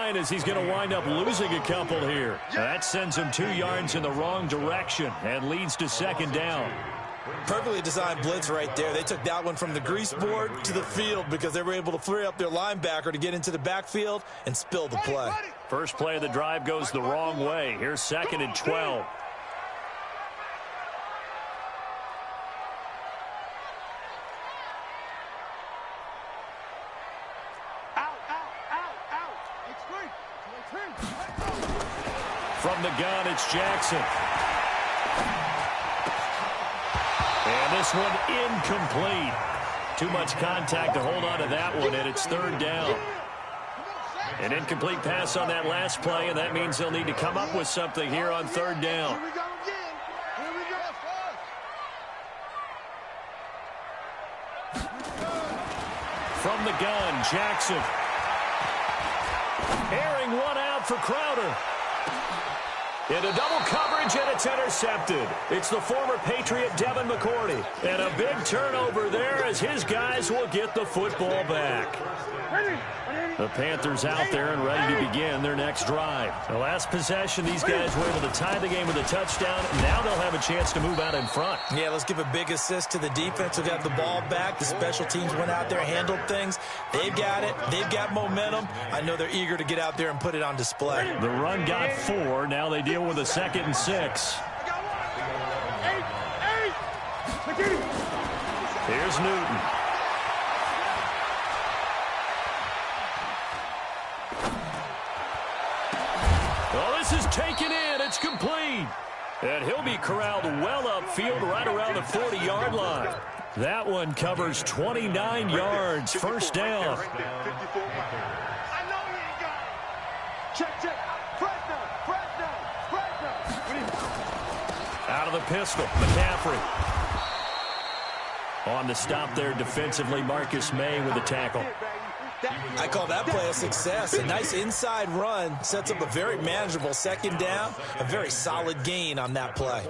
line as he's going to wind up losing a couple here. That sends him 2 yards in the wrong direction and leads to second down. Perfectly designed blitz right there. They took that one from the grease board to the field because they were able to free up their linebacker to get into the backfield and spill the play. First play of the drive goes the wrong way. Here's 2nd and 12. From the gun, it's Jackson. And this one incomplete. Too much contact to hold on to that one, and it's 3rd down. An incomplete pass on that last play, and that means they'll need to come up with something here on 3rd down. Here we go again. Here we go. From the gun, Jackson. Airing one out for Crowder. Into double coverage, and it's intercepted. It's the former Patriot Devin McCourty. And a big turnover there as his guys will get the football back. The Panthers out there and ready to begin their next drive. The last possession, these guys were able to tie the game with a touchdown. Now they'll have a chance to move out in front. Yeah, let's give a big assist to the defense who got the ball back. The special teams went out there, handled things. They've got it. They've got momentum. I know they're eager to get out there and put it on display. The run got 4. Now they deal with a 2nd and 6. Here's Newton. Well, this is taken in. It's complete. And he'll be corralled well upfield right around the 40-yard line. That one covers 29 yards. First down. Check. Out of the pistol, McCaffrey. On the stop there defensively, Marcus May with the tackle. I call that play a success. A nice inside run sets up a very manageable 2nd down. A very solid gain on that play.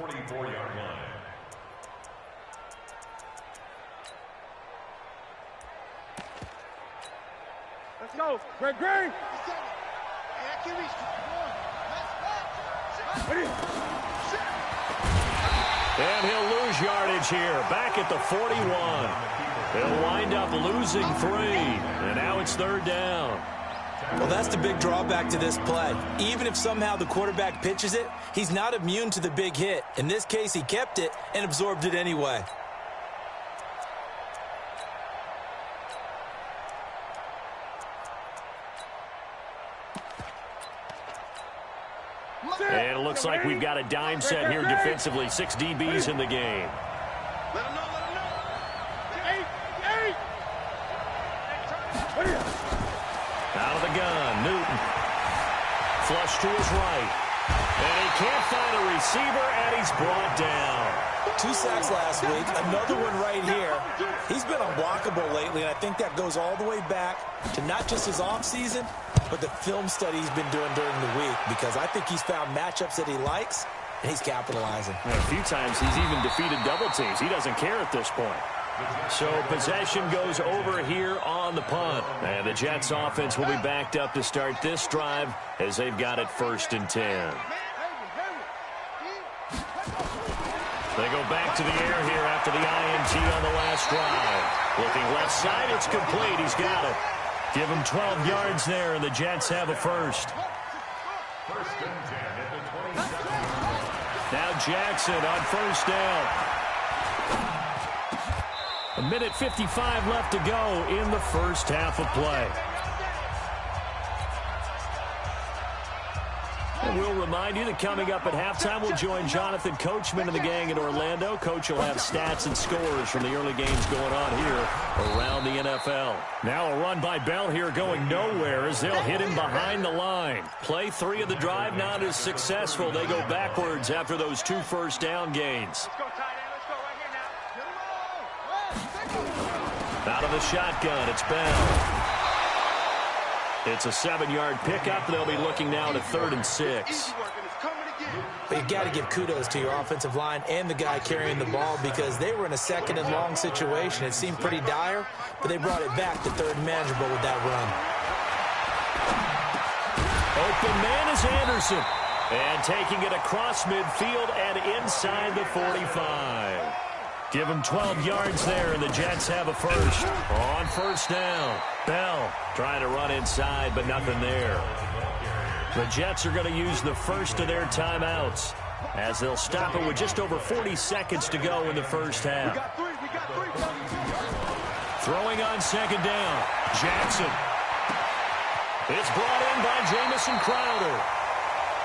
Let's go. Greg. And he'll lose yardage here. Back at the 41. They'll wind up losing 3. And now it's 3rd down. Well, that's the big drawback to this play. Even if somehow the quarterback pitches it, he's not immune to the big hit. In this case, he kept it and absorbed it anyway. And it looks like we've got a dime set here defensively. 6 DBs in the game. Let him know. Out of the gun, Newton. Flush to his right. And he can't find a receiver, and he's brought down. 2 sacks last week, another one right here. He's been unblockable lately, and I think that goes all the way back to not just his offseason, but the film study he's been doing during the week, because I think he's found matchups that he likes, and he's capitalizing. A few times he's even defeated double teams. He doesn't care at this point. So possession goes over here on the punt. And the Jets offense will be backed up to start this drive as they've got it 1st and 10. They go back to the air here after the INT on the last drive. Looking left side, it's complete. He's got it. Give him 12 yards there, and the Jets have a first. Now Jackson on 1st down. 1:55 left to go in the first half of play. And we'll remind you that coming up at halftime, we'll join Jonathan Coachman and the gang in Orlando. Coach will have stats and scores from the early games going on here around the NFL. Now a run by Bell here going nowhere as they'll hit him behind the line. Play 3 of the drive not as successful. They go backwards after those 2 first down gains. Out of the shotgun, it's Bell. It's a 7-yard pickup. They'll be looking now to 3rd and 6. But you got to give kudos to your offensive line and the guy carrying the ball, because they were in a 2nd and long situation. It seemed pretty dire, but they brought it back to 3rd and manageable with that run. Open man is Anderson. And taking it across midfield and inside the 45. Give him 12 yards there, and the Jets have a first. On first down, Bell trying to run inside, but nothing there. The Jets are going to use the first of their timeouts as they'll stop it with just over 40 seconds to go in the first half. Throwing on second down, Jackson. It's brought in by Jamison Crowder.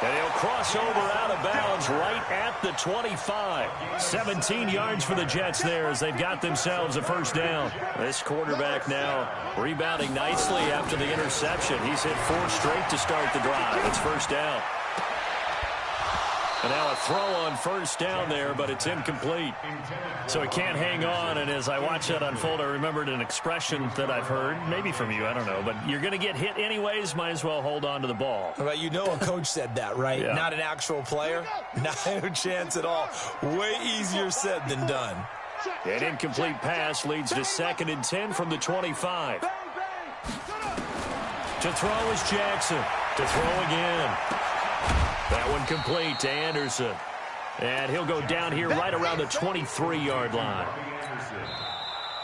And he'll cross over out of bounds right at the 25. 17 yards for the Jets there as they've got themselves a first down. This quarterback now rebounding nicely after the interception. He's hit 4 straight to start the drive. It's first down. And now a throw on first down there, but it's incomplete. So he can't hang on, and as I watch that unfold, I remembered an expression that I've heard, maybe from you, I don't know, but you're going to get hit anyways, might as well hold on to the ball. Well, you know a coach said that, right? Yeah. Not an actual player. Not a chance at all. Way easier said than done. An incomplete pass leads to 2nd and 10 from the 25. To throw is Jackson. To throw again. That one complete to Anderson. And he'll go down here right around the 23-yard line.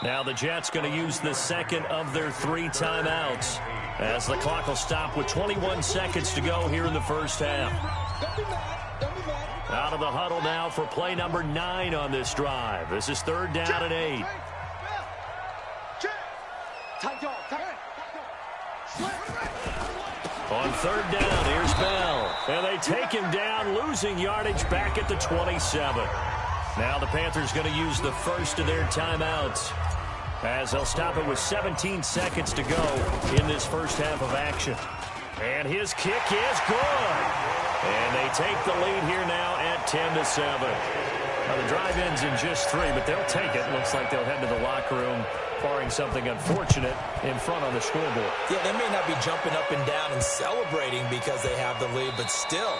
Now the Jets going to use the second of their 3 timeouts as the clock will stop with 21 seconds to go here in the first half. Out of the huddle now for play number 9 on this drive. This is 3rd down and 8. On 3rd down, here's Bell. And they take him down, losing yardage back at the 27. Now the Panthers going to use the first of their timeouts as they'll stop it with 17 seconds to go in this first half of action. And his kick is good. And they take the lead here now at 10-7. Now the drive ends in just 3, but they'll take it. Looks like they'll head to the locker room, barring something unfortunate in front on the scoreboard. Yeah, they may not be jumping up and down and celebrating because they have the lead, but still,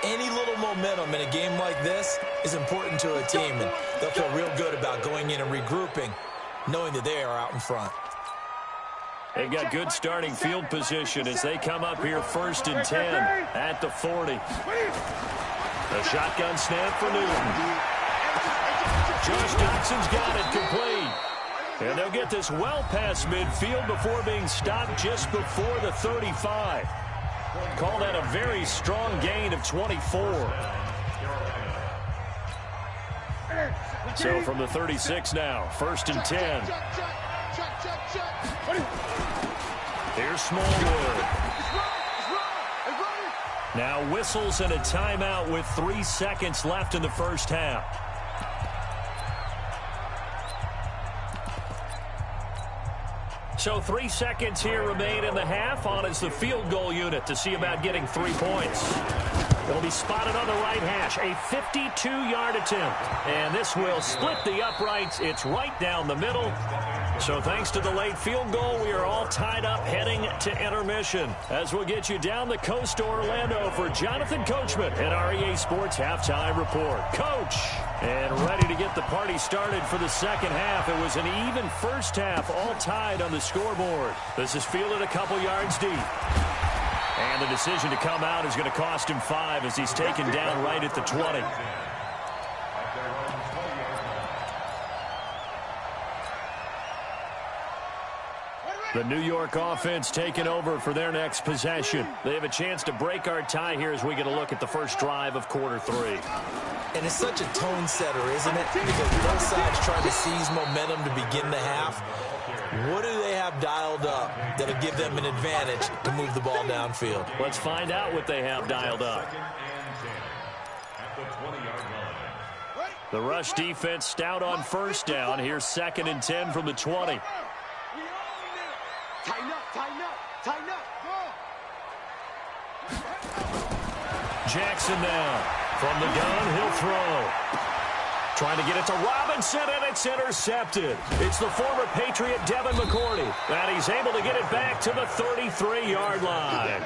any little momentum in a game like this is important to a team, and they'll feel real good about going in and regrouping, knowing that they are out in front. They've got good starting field position as they come up here 1st and 10 at the 40. A shotgun snap for Newton. Josh Dotson's got it complete. And they'll get this well past midfield before being stopped just before the 35. Call that a very strong gain of 24. So from the 36 now, 1st and 10. Here's Smallwood. Now whistles and a timeout with 3 seconds left in the first half. So 3 seconds here remain in the half. On is the field goal unit to see about getting 3 points. It'll be spotted on the right hash. A 52-yard attempt. And this will split the uprights. It's right down the middle. So thanks to the late field goal, we are all tied up heading to intermission. As we'll get you down the coast to Orlando for Jonathan Coachman at our EA Sports Halftime Report. Coach, and ready to get the party started for the second half. It was an even first half, all tied on the scoreboard. This is fielded a couple yards deep. And the decision to come out is going to cost him 5 as he's taken down right at the 20. The New York offense taking over for their next possession. They have a chance to break our tie here as we get a look at the first drive of quarter 3. And it's such a tone setter, isn't it? Because both sides trying to seize momentum to begin the half. What do they have dialed up that'll give them an advantage to move the ball downfield? Let's find out what they have dialed up. The rush defense stout on first down. Here's 2nd and 10 from the 20. Tighten up, tighten up, tighten up. Go. Jackson now. From the gun, he'll throw. Trying to get it to Robinson, and it's intercepted. It's the former Patriot Devin McCourty, and he's able to get it back to the 33-yard line.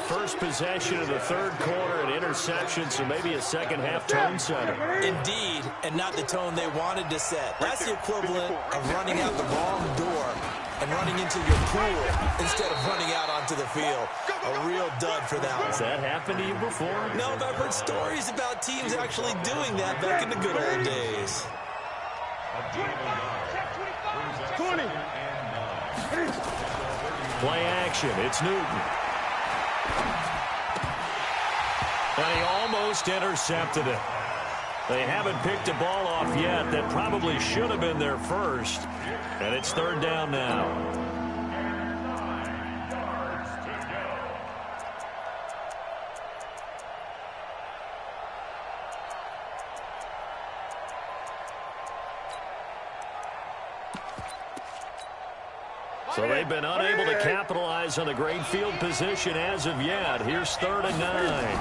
First possession of the 3rd quarter, an interception, so maybe a second-half tone setter. Indeed, and not the tone they wanted to set. That's the equivalent of running out the wrong door and running into your pool instead of running out onto the field. A real dud for that one. Has that happened to you before? No, but I've heard stories about teams actually doing that back in the good old days. 20. Play action. It's Newton. And he almost intercepted it. They haven't picked a ball off yet. That probably should have been their first. And it's third down now. So they've been unable to capitalize on the great field position as of yet. Here's 3rd and 9.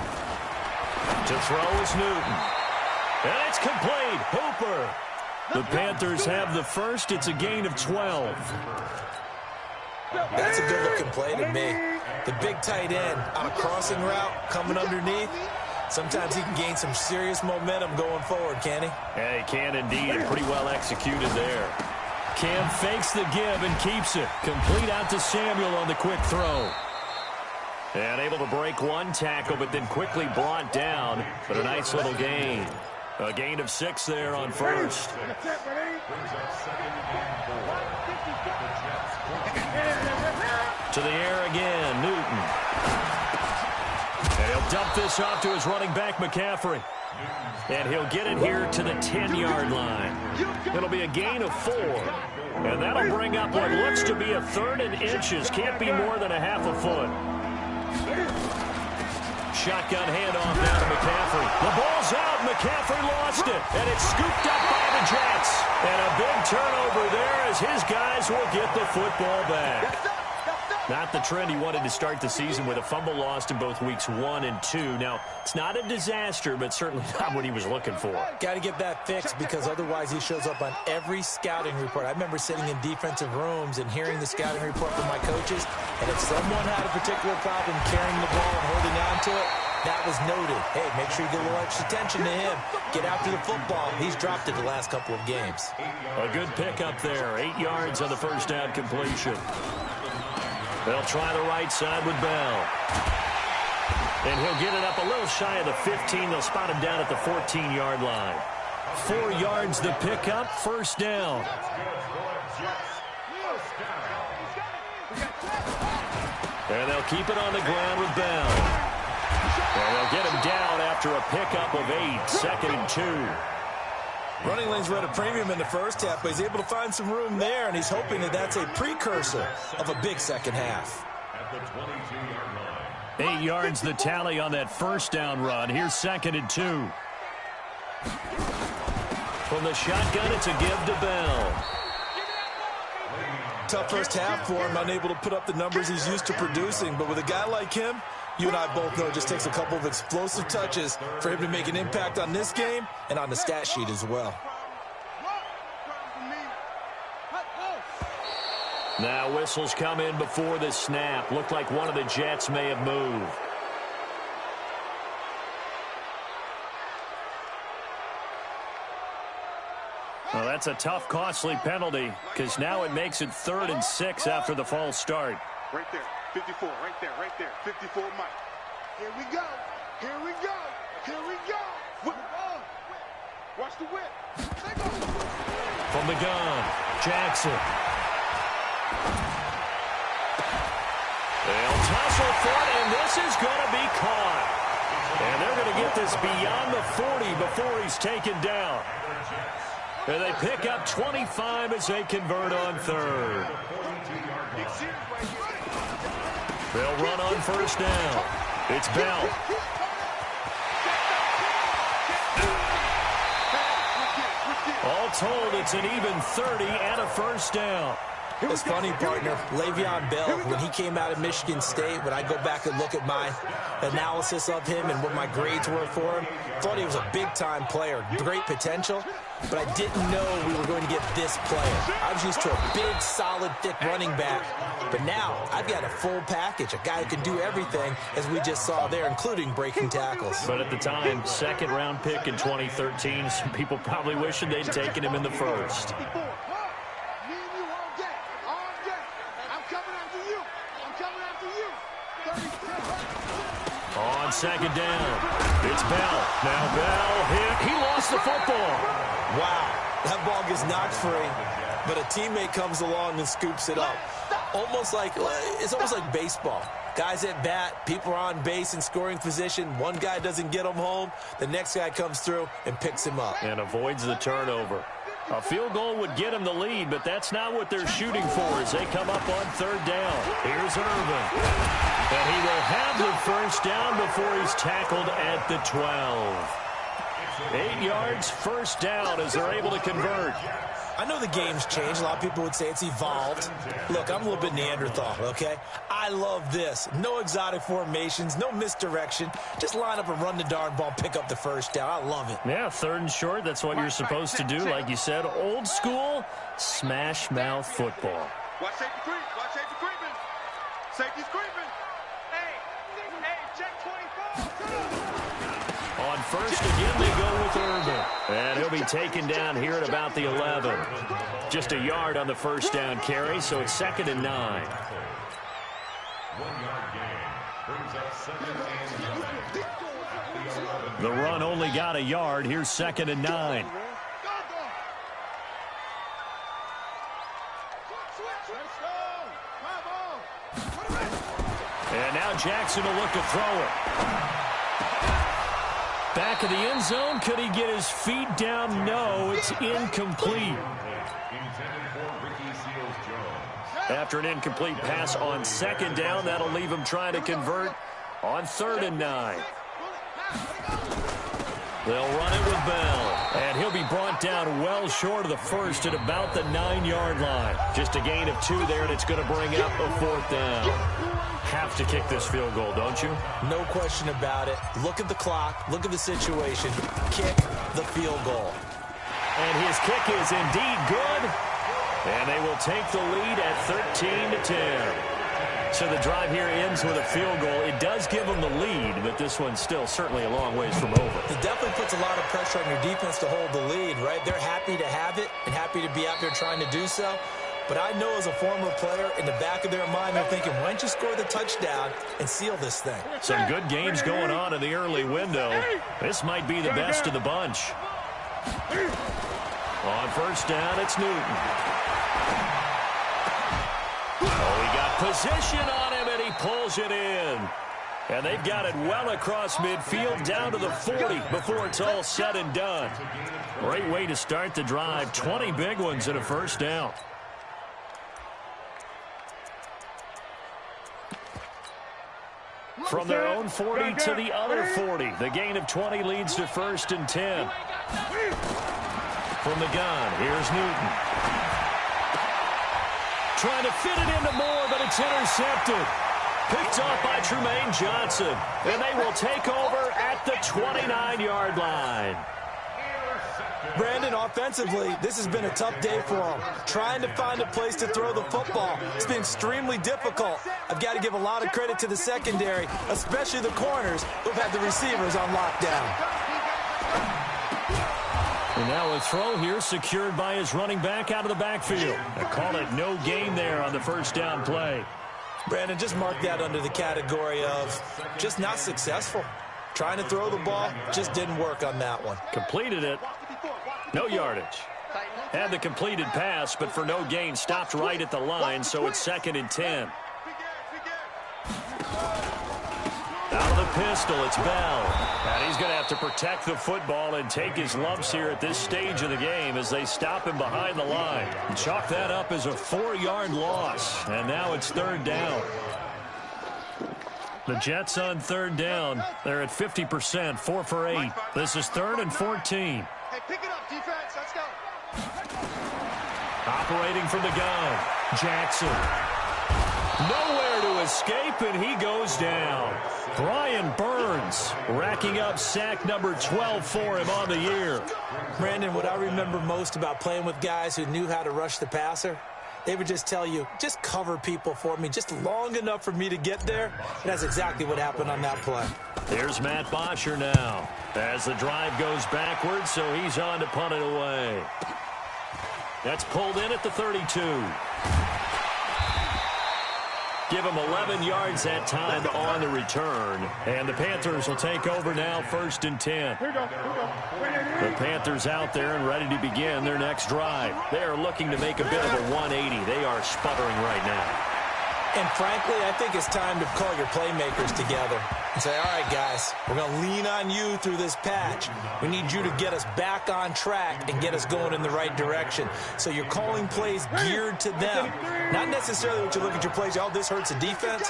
To throw is Newton. And it's complete. Hooper. The Panthers have the first. It's a gain of 12. That's a good-looking play to me. The big tight end on a crossing route coming underneath. Sometimes he can gain some serious momentum going forward, can he? Yeah, he can indeed, and pretty well executed there. Cam fakes the give and keeps it. Complete out to Samuel on the quick throw. And able to break one tackle, but then quickly brought down. But a nice little gain. A gain of 6 there on first. To the air again, Newton. And he'll dump this off to his running back, McCaffrey. And he'll get it here to the 10-yard line. It'll be a gain of 4. And that'll bring up what looks to be a 3rd and inches. Can't be more than a half a foot. Shotgun handoff now to McCaffrey. The ball's out. McCaffrey lost it. And it's scooped up by the Jets. And a big turnover there as his guys will get the football back. Not the trend he wanted to start the season with a fumble lost in both weeks 1 and 2. Now, it's not a disaster, but certainly not what he was looking for. Got to get that fixed because otherwise he shows up on every scouting report. I remember sitting in defensive rooms and hearing the scouting report from my coaches, and if someone had a particular problem carrying the ball and holding on to it, that was noted. Hey, make sure you get a little extra attention to him. Get after the football. He's dropped it the last couple of games. A good pickup there. 8 yards on the first down completion. They'll try the right side with Bell. And he'll get it up a little shy of the 15. They'll spot him down at the 14-yard line. 4 yards the pickup, first down. And they'll keep it on the ground with Bell. And they'll get him down after a pickup of 8, 2nd and 2. Running lanes were at a premium in the first half, but he's able to find some room there, and he's hoping that that's a precursor of a big second half. 8 yards the tally on that first down run. Here's 2nd and 2. From the shotgun, it's a give to Bell. Tough first half for him, unable to put up the numbers he's used to producing, but with a guy like him, you and I both know it just takes a couple of explosive touches for him to make an impact on this game and on the stat sheet as well. Now whistles come in before the snap. Looked like one of the Jets may have moved. Well, that's a tough, costly penalty because now it makes it 3rd and 6 after the false start. Right there. 54, right there, 54, Mike. Here we go, here we go, here we go. Whip. Watch the whip. From the gun, Jackson. They'll tussle for it, and this is going to be caught. And they're going to get this beyond the 40 before he's taken down. And they pick up 25 as they convert on 3rd. They'll run on first down. It's Bell. All told, it's an even 30 and a first down. It's funny, partner. Le'Veon Bell, when he came out of Michigan State, when I go back and look at my analysis of him and what my grades were for him, thought he was a big-time player, great potential, but I didn't know we were going to get this player. I was used to a big, solid, thick running back, but now I've got a full package, a guy who can do everything, as we just saw there, including breaking tackles. But at the time, 2nd-round pick in 2013, some people probably wishing they'd taken him in the first. second down. It's Bell. Now Bell hit. He lost the football. Wow, that ball gets knocked free, but a teammate comes along and scoops it up. It's almost like baseball. Guys at bat, people are on base in scoring position. One guy doesn't get him home. The next guy comes through and picks him up. And avoids the turnover. A field goal would get him the lead, but that's not what they're shooting for as they come up on third down. Here's Irvin. And he will have the first down before he's tackled at the 12. 8 yards, first down as they're able to convert. I know the game's changed. A lot of people would say it's evolved. Look, I'm a little bit Neanderthal, okay? I love this. No exotic formations, no misdirection. Just line up and run the darn ball, pick up the first down. I love it. Yeah, third and short, that's what you're supposed to do. Like you said, old school, smash mouth football. Watch safety creep. Watch safety creeping. Safety's creeping. Hey, check 24. On first, again, they go with Irvin. And he'll be taken down here at about the 11. Just a yard on the first down carry, so it's 2nd and 9. 1-yard gain brings up 2nd and 9. The run only got a yard. Here's 2nd and 9. And now Jackson will look to throw it. Back of the end zone. Could he get his feet down? No, it's incomplete. After an incomplete pass on 2nd down, that'll leave him trying to convert on 3rd and 9. They'll run it with Bell. And he'll be brought down well short of the first at about the 9-yard line. Just a gain of 2 there, and it's going to bring up a 4th down. Have to kick this field goal, don't you? No question about it. Look at the clock. Look at the situation. Kick the field goal. And his kick is indeed good. And they will take the lead at 13-10. So the drive here ends with a field goal. It does give them the lead, but this one's still certainly a long ways from over. It definitely puts a lot of pressure on your defense to hold the lead, right? They're happy to have it and happy to be out there trying to do so. But I know as a former player, in the back of their mind, they're thinking, why don't you score the touchdown and seal this thing? Some good games going on in the early window. This might be the best of the bunch. On first down, it's Newton. Oh, he got position on him, and he pulls it in. And they've got it well across midfield, down to the 40 before it's all said and done. Great way to start the drive. 20 big ones and a first down. From their own 40 to the other 40. The gain of 20 leads to 1st and 10. From the gun, here's Newton. Trying to fit it into Moore, but it's intercepted. Picked off by Trumaine Johnson. And they will take over at the 29-yard line. Brandon, offensively, this has been a tough day for him. Trying to find a place to throw the football. It's been extremely difficult. I've got to give a lot of credit to the secondary, especially the corners who've had the receivers on lockdown. And now a throw here secured by his running back out of the backfield. They call it no gain there on the first down play. Brandon, just mark that under the category of just not successful. Trying to throw the ball, just didn't work on that one. Completed it. No yardage. Had the completed pass, but for no gain, stopped right at the line, so it's 2nd and 10. Out of the pistol, it's Bell. And he's going to have to protect the football and take his lumps here at this stage of the game as they stop him behind the line. Chalk that up as a 4-yard loss, and now it's 3rd down. The Jets on 3rd down. They're at 50%, 4 for 8. This is 3rd and 14. Hey, pick it up, defense. Let's go. Operating from the gun, Jackson. Nowhere to escape, and he goes down. Brian Burns racking up sack number 12 for him on the year. Brandon, what I remember most about playing with guys who knew how to rush the passer, they would just tell you, just cover people for me, just long enough for me to get there. And that's exactly what happened on that play. There's Matt Bosher now as the drive goes backwards, so he's on to punt it away. That's pulled in at the 32. Give him 11 yards that time on the return. And the Panthers will take over now, 1st and 10. The Panthers out there and ready to begin their next drive. They are looking to make a bit of a 180. They are sputtering right now. And frankly, I think it's time to call your playmakers together and say, all right, guys, we're going to lean on you through this patch. We need you to get us back on track and get us going in the right direction. So you're calling plays geared to them. Not necessarily what you look at your plays, oh, this hurts the defense.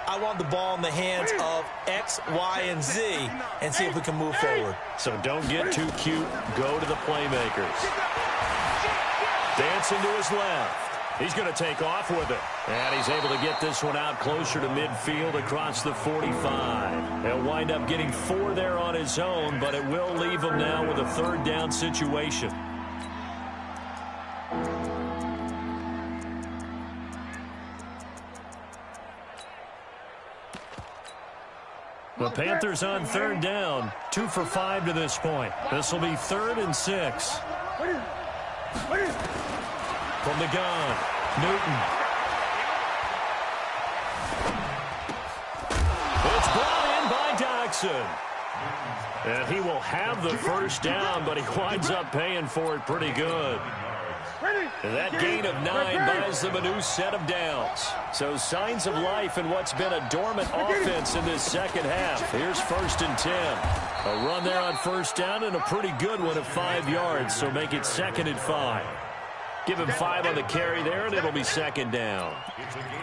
I want the ball in the hands of X, Y, and Z and see if we can move forward. So don't get too cute. Go to the playmakers. Dancing to his left. He's going to take off with it. And he's able to get this one out closer to midfield across the 45. He'll wind up getting 4 there on his own, but it will leave him now with a 3rd down situation. The Panthers on 3rd down. 2 for 5 to this point. This will be 3rd and 6. From the gun, Newton. It's brought in by Doxson. And he will have the 1st down, but he winds up paying for it pretty good. And that gain of 9 buys them a new set of downs. So signs of life in what's been a dormant offense in this second half. Here's 1st and 10. A run there on 1st down and a pretty good one at 5 yards, so make it 2nd and 5. Give him 5 on the carry there, and it'll be 2nd down.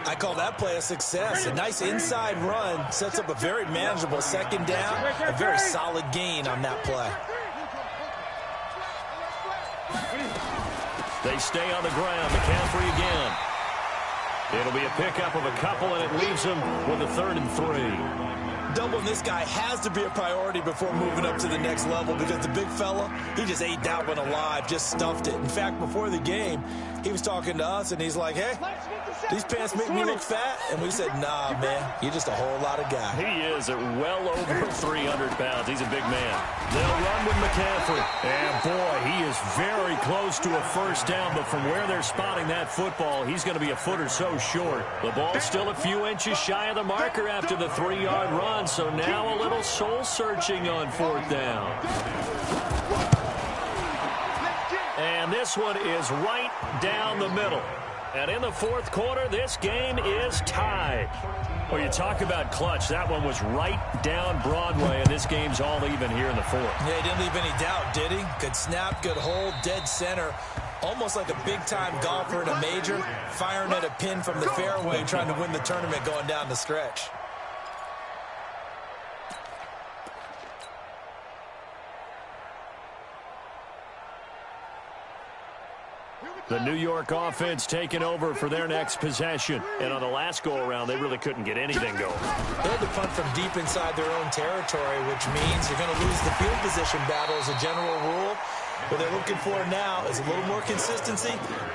I call that play a success. A nice inside run sets up a very manageable 2nd down. A very solid gain on that play. They stay on the ground. McCaffrey again. It'll be a pickup of a couple, and it leaves them with a 3rd and 3. Doubling this guy has to be a priority before moving up to the next level because the big fella, he just ate that one alive, just stuffed it. In fact, before the game, he was talking to us, and he's like, hey, these pants make me look fat. And we said, nah, man, you're just a whole lot of guy. He is at well over 300 pounds. He's a big man. They'll run with McCaffrey. And, boy, he is very close to a 1st down, but from where they're spotting that football, he's going to be a foot or so short. The ball's still a few inches shy of the marker after the 3-yard run. So now a little soul-searching on 4th down. And this one is right down the middle. And in the 4th quarter, this game is tied. Well, you talk about clutch. That one was right down Broadway, and this game's all even here in the 4th. Yeah, he didn't leave any doubt, did he? Good snap, good hold, dead center. Almost like a big-time golfer in a major, firing at a pin from the fairway, trying to win the tournament going down the stretch. The New York offense taking over for their next possession. And on the last go-around, they really couldn't get anything going. They had to punt from deep inside their own territory, which means you're going to lose the field position battle as a general rule. What they're looking for now is a little more consistency,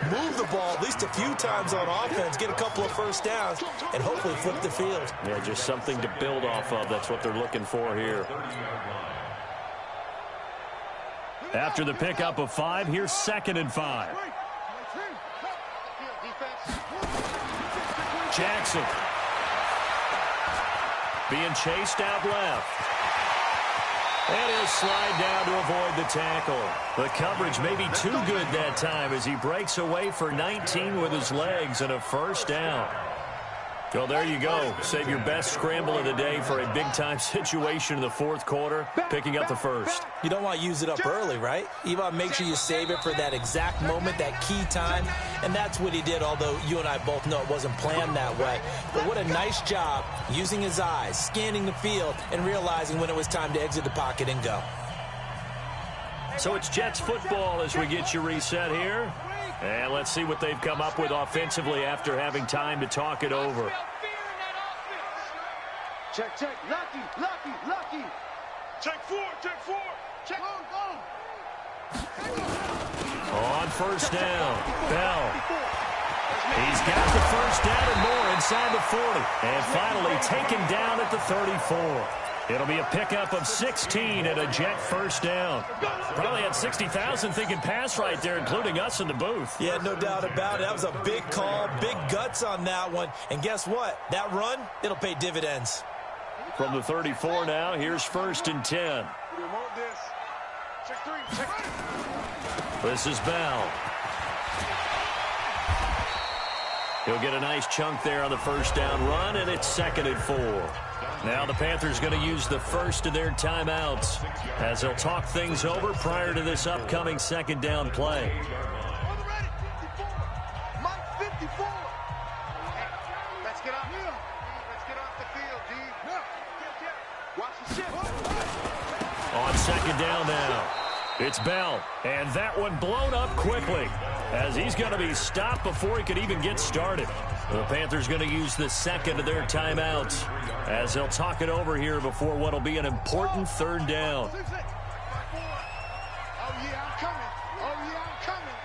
move the ball at least a few times on offense, get a couple of 1st downs, and hopefully flip the field. Yeah, just something to build off of. That's what they're looking for here. After the pickup of 5, here's 2nd and 5. Jackson being chased out left. And he'll slide down to avoid the tackle. The coverage may be too good that time as he breaks away for 19 with his legs and a 1st down. Well, there you go. Save your best scramble of the day for a big-time situation in the 4th quarter, picking up the 1st. You don't want to use it up early, right? You want to make sure you save it for that exact moment, that key time, and that's what he did, although you and I both know it wasn't planned that way. But what a nice job using his eyes, scanning the field, and realizing when it was time to exit the pocket and go. So it's Jets football as we get you reset here. And let's see what they've come up with offensively after having time to talk it over. Check, check. Lucky. Check 4. Check. On 1st down, Bell. He's got the 1st down and more inside the 40. And finally taken down at the 34. It'll be a pickup of 16 and a Jet first down. Probably had 60,000 thinking pass right there, including us in the booth. Yeah, no doubt about it. That was a big call, big guts on that one. And guess what? That run, it'll pay dividends. From the 34 now, here's 1st and 10. This is Bell. He'll get a nice chunk there on the first down run, and it's 2nd and 4. Now the Panthers going to use the first of their timeouts as they'll talk things over prior to this upcoming 2nd down play. Let's get off the field, D. Watch the shift. On 2nd down now, it's Bell, and that one blown up quickly as he's going to be stopped before he could even get started. The Panthers going to use the 2nd of their timeouts as they'll talk it over here before what will be an important 3rd down. Oh, yeah, I'm coming. Oh, yeah, I'm coming.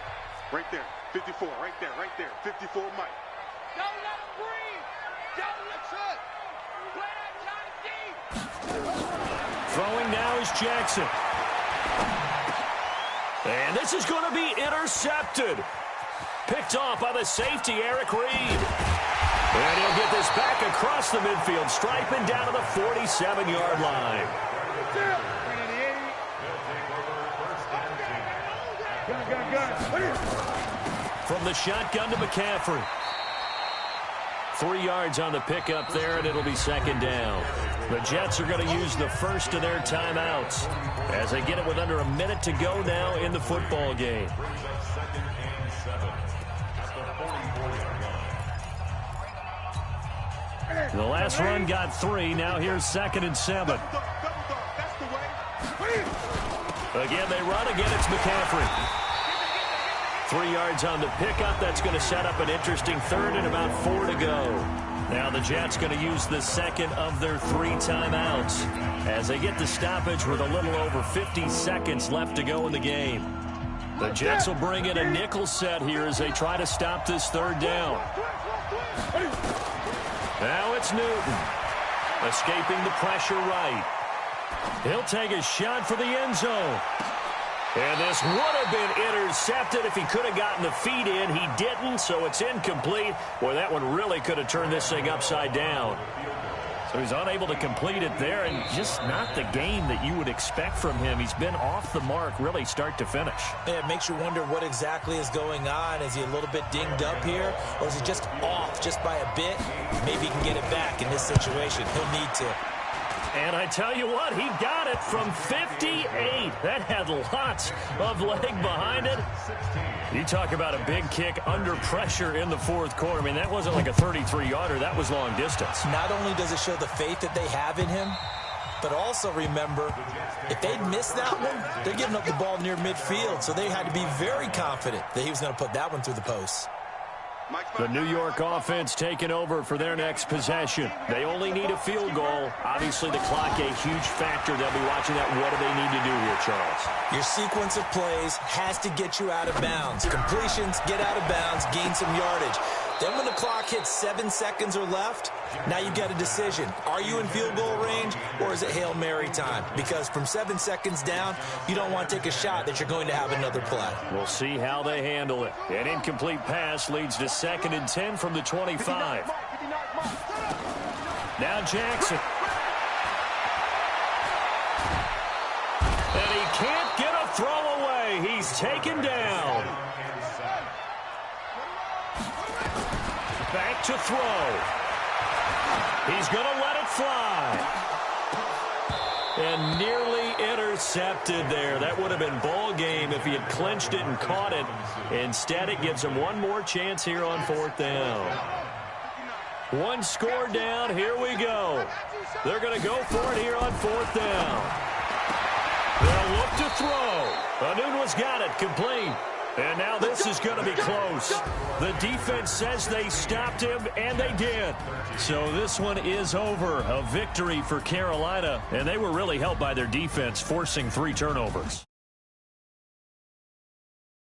Right there, 54, right there, 54, Mike. Don't let him breathe. Don't let him. Play that Johnny D. Throwing now is Jackson. And this is going to be intercepted. Picked off by the safety, Eric Reed. And he'll get this back across the midfield stripe and down to the 47-yard line. From the shotgun to McCaffrey. 3 yards on the pickup there, and it'll be 2nd down. The Jets are going to use the first of their timeouts as they get it with under a minute to go now in the football game. The last run got 3. Now here's 2nd and 7. Again, they run. Again, it's McCaffrey. 3 yards on the pickup. That's going to set up an interesting 3rd and about 4 to go. Now the Jets going to use the 2nd of their 3 timeouts as they get the stoppage with a little over 50 seconds left to go in the game. The Jets will bring in a nickel set here as they try to stop this 3rd down. Now it's Newton. Escaping the pressure right. He'll take a shot for the end zone. And this would have been intercepted if he could have gotten the feet in. He didn't, so it's incomplete. Boy, that one really could have turned this thing upside down. So he's unable to complete it there, and just not the game that you would expect from him. He's been off the mark really start to finish. Yeah, it makes you wonder what exactly is going on. Is he a little bit dinged up here, or is he just off just by a bit? Maybe he can get it back in this situation. He'll need to. And I tell you what, he got it from 58. That had lots of leg behind it. You talk about a big kick under pressure in the 4th quarter. I mean, that wasn't like a 33-yarder. That was long distance. Not only does it show the faith that they have in him, but also remember, if they'd missed that one, they're giving up the ball near midfield. So they had to be very confident that he was going to put that one through the post. The New York offense taking over for their next possession. They only need a field goal. Obviously, the clock a huge factor. They'll be watching that. What do they need to do here, Charles? Your sequence of plays has to get you out of bounds. Completions, get out of bounds, gain some yardage. Then when the clock hits 7 seconds or left, now you've got a decision. Are you in field goal range, or is it Hail Mary time? Because from 7 seconds down, you don't want to take a shot that you're going to have another play. We'll see how they handle it. An incomplete pass leads to 2nd and 10 from the 25. Now Jackson. And he can't get a throw away. He's taken down. Back to throw. He's going to let it fly. And nearly intercepted there. That would have been ball game if he had clinched it and caught it. Instead, it gives him one more chance here on 4th down. One score down. Here we go. They're going to go for it here on 4th down. They'll look to throw. Anunwa's got it. Complete. And now this is going to be close. The defense says they stopped him, and they did. So this one is over. A victory for Carolina, and they were really helped by their defense, forcing 3 turnovers.